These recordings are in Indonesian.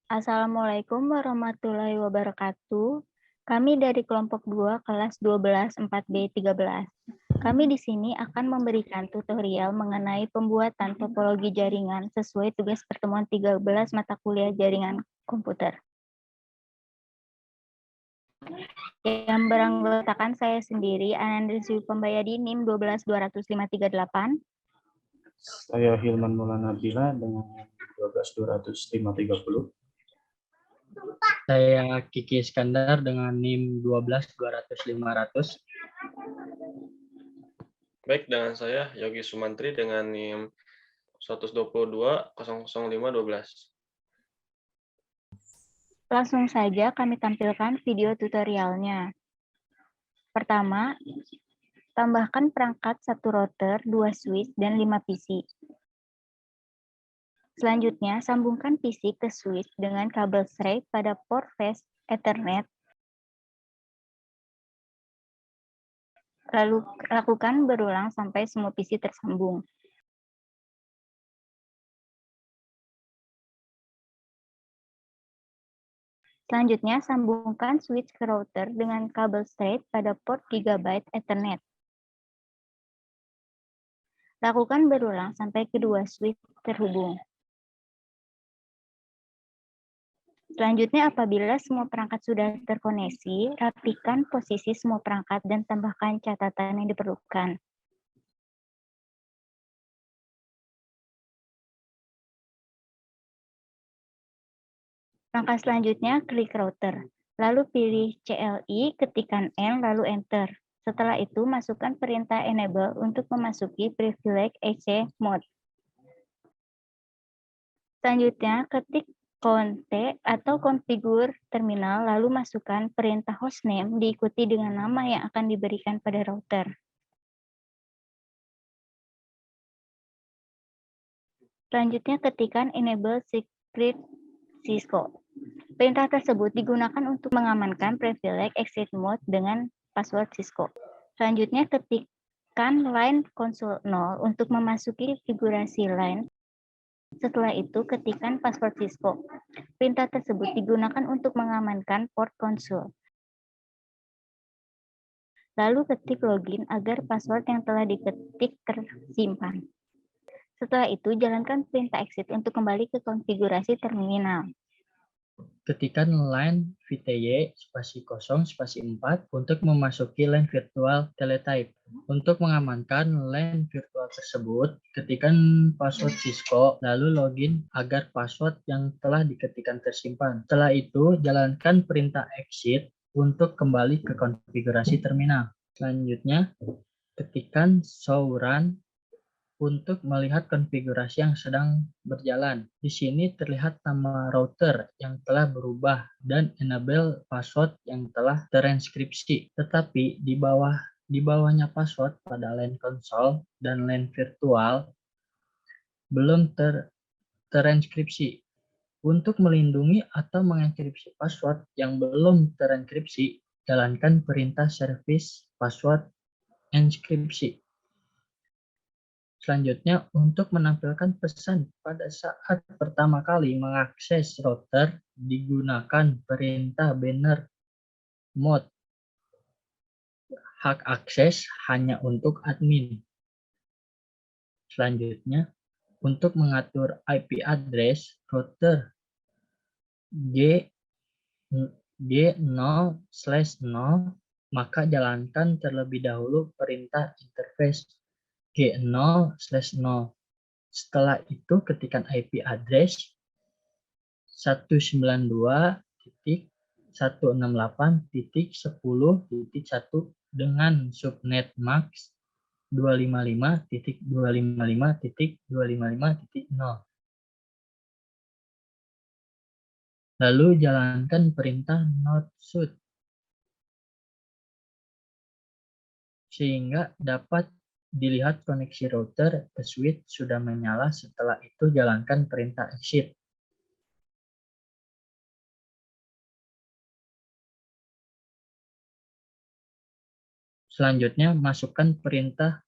Assalamualaikum warahmatullahi wabarakatuh. Kami dari kelompok 2 kelas 12 4B13. Kami di sini akan memberikan tutorial mengenai pembuatan topologi jaringan sesuai tugas pertemuan 13 mata kuliah jaringan komputer. Yang beranggotakan saya sendiri, Anandri Pembayadi NIM 1220538. Saya Hilman Maulana Bila dengan 1220530. Saya Kiki Iskandar dengan NIM 12200-500. Baik, dengan saya Yogi Sumantri dengan NIM 122-00512. Langsung saja kami tampilkan video tutorialnya. Pertama, tambahkan perangkat 1 router, 2 switch, dan 5 PC. Selanjutnya, sambungkan PC ke switch dengan kabel straight pada port flash Ethernet. Lalu lakukan berulang sampai semua PC tersambung. Selanjutnya, sambungkan switch ke router dengan kabel straight pada port GB Ethernet. Lakukan berulang sampai kedua switch terhubung. Selanjutnya, apabila semua perangkat sudah terkoneksi, rapikan posisi semua perangkat dan tambahkan catatan yang diperlukan. Langkah selanjutnya, klik router. Lalu pilih CLI, ketikkan N, lalu Enter. Setelah itu, masukkan perintah Enable untuk memasuki Privilege EC Mode. Selanjutnya, ketik Conte atau konfigur terminal, lalu masukkan perintah hostname diikuti dengan nama yang akan diberikan pada router. Selanjutnya, ketikkan Enable Secret Cisco. Perintah tersebut digunakan untuk mengamankan privilege exit mode dengan password Cisco. Selanjutnya, ketikkan line console 0 untuk memasuki konfigurasi line. Setelah itu, ketikkan password Cisco. Perintah tersebut digunakan untuk mengamankan port console. Lalu ketik login agar password yang telah diketik tersimpan. Setelah itu, jalankan perintah exit untuk kembali ke konfigurasi terminal. Ketikkan line VTY spasi 0 spasi 4 untuk memasuki line virtual teletype. Untuk mengamankan line virtual tersebut, ketikkan password Cisco lalu login agar password yang telah diketikkan tersimpan. Setelah itu, jalankan perintah exit untuk kembali ke konfigurasi terminal. Selanjutnya, ketikkan show run untuk melihat konfigurasi yang sedang berjalan. Di sini terlihat nama router yang telah berubah dan enable password yang telah terenskripsi. Tetapi di bawahnya password pada line console dan line virtual belum terenskripsi. Untuk melindungi atau mengenkripsi password yang belum terenkripsi, jalankan perintah service password enskripsi. Selanjutnya, untuk menampilkan pesan pada saat pertama kali mengakses router, digunakan perintah banner mode. Hak akses hanya untuk admin. Selanjutnya, untuk mengatur IP address router G0/0, maka jalankan terlebih dahulu perintah interface G0/0. Setelah itu ketikkan IP address 192.168.10.1 dengan subnet max 255.255.255.0. Lalu jalankan perintah not shoot sehingga dapat dilihat koneksi router ke switch sudah menyala. Setelah itu jalankan perintah exit. Selanjutnya masukkan perintah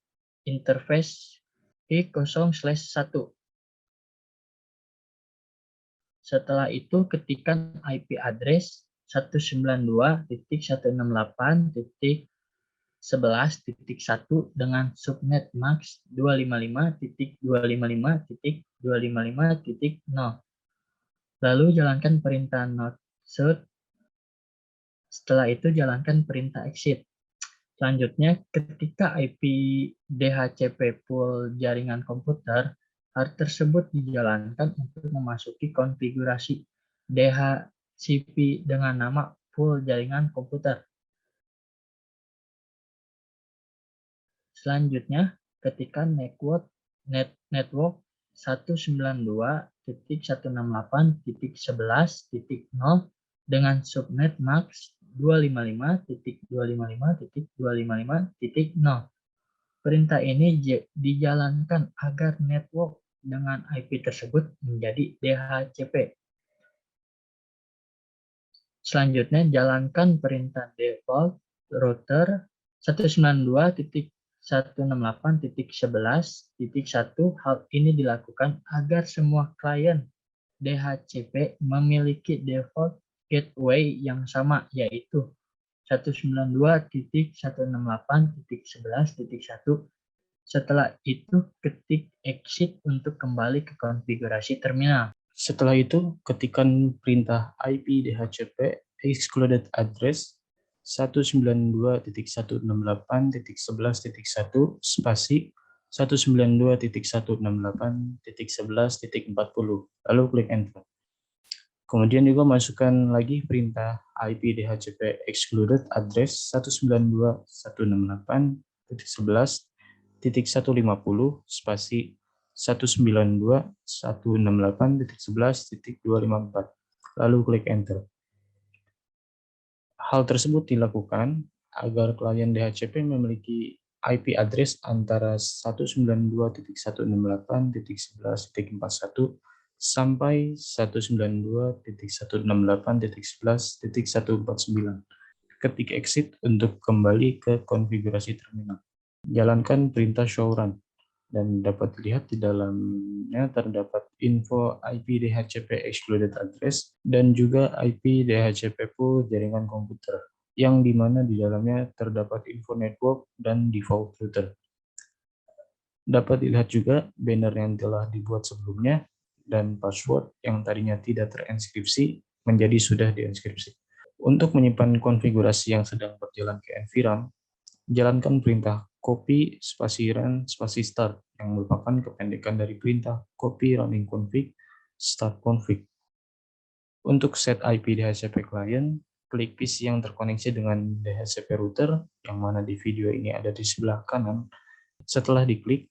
interface I0/1. Setelah itu ketikkan IP address 192.168.11.1 dengan subnet max 255.255.255.0. Lalu jalankan perintah not shoot. Setelah itu jalankan perintah exit. Selanjutnya, ketika IP DHCP pool jaringan komputer, hal tersebut dijalankan untuk memasuki konfigurasi DHCP dengan nama pool jaringan komputer. Selanjutnya, ketikkan network 192.168.11.0 dengan subnet max 255.255.255.0. Perintah ini dijalankan agar network dengan IP tersebut menjadi DHCP. Selanjutnya, jalankan perintah default router 192.168.11.1. Hal ini dilakukan agar semua klien DHCP memiliki default gateway yang sama, yaitu 192.168.11.1. Setelah itu, ketik exit untuk kembali ke konfigurasi terminal. Setelah itu, ketikkan perintah IP DHCP excluded address 192.168.11.1 spasi 192.168.11.40. Lalu klik enter. Kemudian juga masukkan lagi perintah IP DHCP excluded address 192.168.11.150 spasi 192.168.11.254. Lalu klik enter. Hal tersebut dilakukan agar klien DHCP memiliki IP address antara 192.168.11.41 sampai 192.168.11.149. Ketik exit untuk kembali ke konfigurasi terminal. Jalankan perintah show run dan dapat dilihat di dalamnya terdapat info IP DHCP excluded address dan juga IP DHCP pool jaringan komputer, yang dimana di dalamnya terdapat info network dan default router. Dapat dilihat juga banner yang telah dibuat sebelumnya dan password yang tadinya tidak terinskripsi menjadi sudah diinskripsi. Untuk menyimpan konfigurasi yang sedang berjalan ke environment, jalankan perintah copy spasi run spasi start yang merupakan kependekan dari perintah copy running config start config. Untuk set IP DHCP client, klik PC yang terkoneksi dengan DHCP router yang mana di video ini ada di sebelah kanan. Setelah diklik,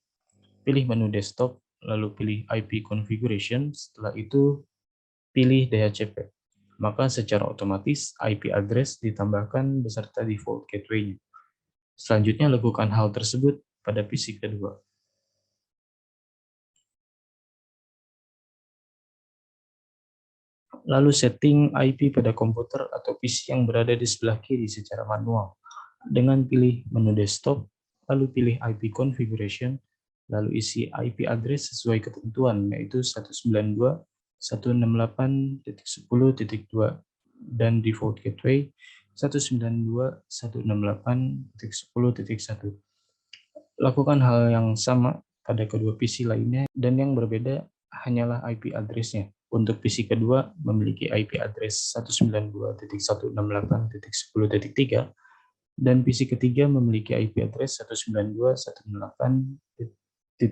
pilih menu desktop, lalu pilih IP configuration, setelah itu pilih DHCP. Maka secara otomatis IP address ditambahkan beserta default gateway-nya. Selanjutnya lakukan hal tersebut pada PC kedua. Lalu setting IP pada komputer atau PC yang berada di sebelah kiri secara manual. Dengan pilih menu desktop, lalu pilih IP configuration, lalu isi IP address sesuai ketentuan, yaitu 192.168.10.2 dan default gateway 192.168.10.1. Lakukan hal yang sama pada kedua PC lainnya, dan yang berbeda hanyalah IP address-nya. Untuk PC kedua memiliki IP address 192.168.10.3 dan PC ketiga memiliki IP address 192.168.10.4.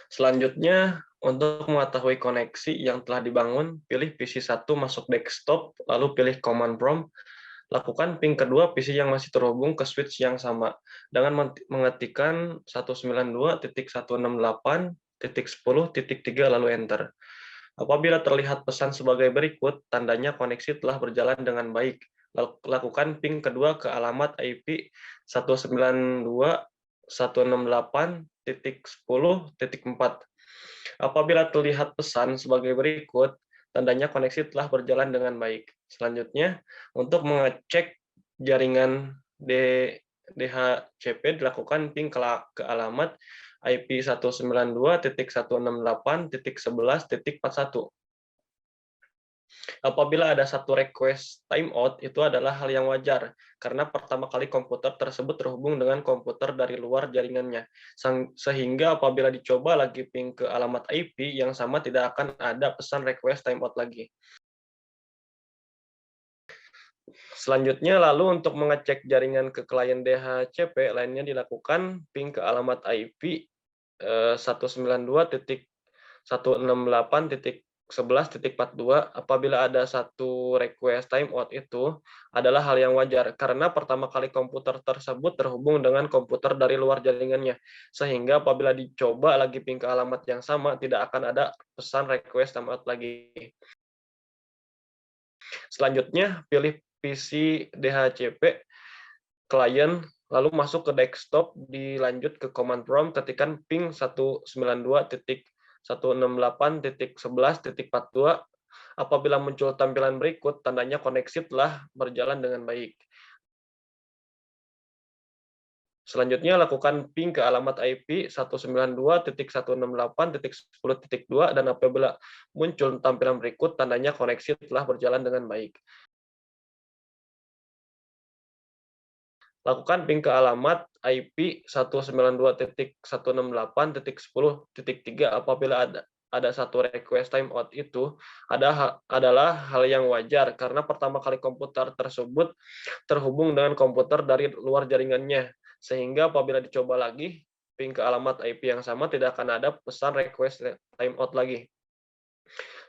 Selanjutnya, untuk mengetahui koneksi yang telah dibangun, pilih PC 1 masuk desktop, lalu pilih command prompt. Lakukan ping kedua PC yang masih terhubung ke switch yang sama dengan mengetikkan 192.168.10.3 lalu enter. Apabila terlihat pesan sebagai berikut, tandanya koneksi telah berjalan dengan baik. Lakukan ping kedua ke alamat IP 192.168.10.4. Apabila terlihat pesan sebagai berikut, tandanya koneksi telah berjalan dengan baik. Selanjutnya, untuk mengecek jaringan DHCP dilakukan ping ke alamat IP 192.168.11.41. Apabila ada satu request timeout, itu adalah hal yang wajar, karena pertama kali komputer tersebut terhubung dengan komputer dari luar jaringannya. Sehingga apabila dicoba lagi ping ke alamat IP yang sama, tidak akan ada pesan request timeout lagi. Selanjutnya, lalu untuk mengecek jaringan ke klien DHCP, lainnya dilakukan ping ke alamat IP 192.168.11.42. Apabila ada satu request timeout, itu adalah hal yang wajar, karena pertama kali komputer tersebut terhubung dengan komputer dari luar jaringannya. Sehingga apabila dicoba lagi ping ke alamat yang sama, tidak akan ada pesan request timeout lagi. Selanjutnya, pilih PC DHCP klien, lalu masuk ke desktop, dilanjut ke command prompt, ketikkan ping 192.168.11.42. Apabila muncul tampilan berikut, tandanya koneksi telah berjalan dengan baik. Selanjutnya, lakukan ping ke alamat IP 192.168.10.2, dan apabila muncul tampilan berikut, tandanya koneksi telah berjalan dengan baik. Lakukan ping ke alamat IP 192.168.10.3 apabila ada satu request timeout. Itu adalah hal yang wajar, karena pertama kali komputer tersebut terhubung dengan komputer dari luar jaringannya. Sehingga apabila dicoba lagi ping ke alamat IP yang sama, tidak akan ada pesan request timeout lagi.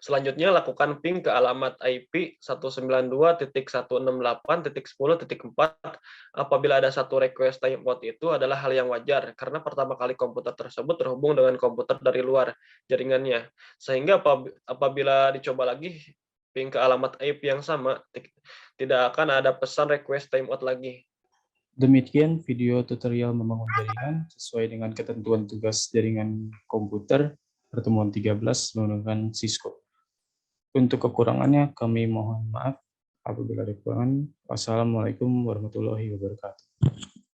Selanjutnya, lakukan ping ke alamat IP 192.168.10.4 apabila ada satu request timeout. Itu adalah hal yang wajar, karena pertama kali komputer tersebut terhubung dengan komputer dari luar jaringannya. Sehingga apabila dicoba lagi ping ke alamat IP yang sama, tidak akan ada pesan request timeout lagi. Demikian video tutorial membangun jaringan sesuai dengan ketentuan tugas jaringan komputer pertemuan 13 menggunakan Cisco. Untuk kekurangannya kami mohon maaf. Apabila ada kekurangan, wassalamualaikum warahmatullahi wabarakatuh.